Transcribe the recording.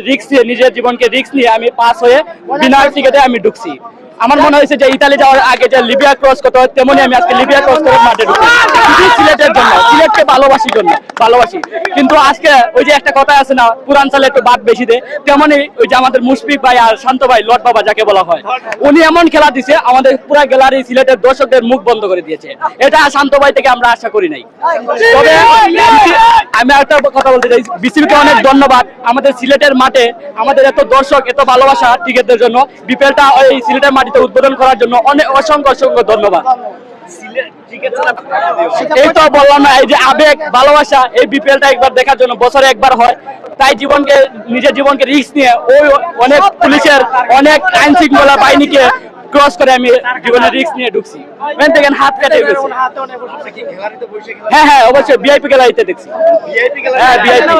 Risk নিয়ে, নিজের জীবনকে রিস্ক নিয়ে আমি পাস হয়ে বিনা টিকেটে আমি ঢুকছি। আমার মনে হয়েছে যে ইতালি যাওয়ার আগে যে লিবিয়া ক্রস করতে হয়, তেমনি আমি আজকে লিবিয়া ক্রস করে মাঠে ঢুকছি শুধু সিলেটের জন্য, সিলেটকে ভালোবাসি। কিন্তু আজকে ওই যে একটা কথা আছে না, পুরান চালে একটু বাদ বেশি দেয়, তেমনই ওই যে আমাদের মুশফিক ভাই আর শান্ত ভাই, লর্ড বাবা যাকে বলা হয়, উনি এমন খেলা দিছে আমাদের পুরা গ্যালারি সিলেটের দর্শকদের মুখ বন্ধ করে দিয়েছে। এটা শান্ত ভাই থেকে আমরা আশা করি নাই। তবে আমি একটা কথা বলতে চাই, বিসিবিকে অনেক ধন্যবাদ। আমাদের সিলেটের মাঠে আমাদের এত দর্শক, এত ভালোবাসা টিকেটদের জন্য, বিপিএলটা ওই সিলেটের মাটিতে উদ্বোধন করার জন্য অনেক অসংখ্য ধন্যবাদ। এই তো বললাম না, এই যে আবেগ ভালোবাসা, এই বিপিএলটা একবার দেখার জন্য বছরে একবার হয়, তাই নিজের জীবনকে রিস্ক নিয়ে ওই অনেক পুলিশের, অনেক আইন শৃঙ্খলা বাহিনীকে ক্রস করে আমি জীবনের রিস্ক নিয়ে ঢুকছি। দেখেন হাত কেটে গেছে। হ্যাঁ অবশ্যই ভিআইপি গ্যালারিতে দেখছি। হ্যাঁ ভিআইপি।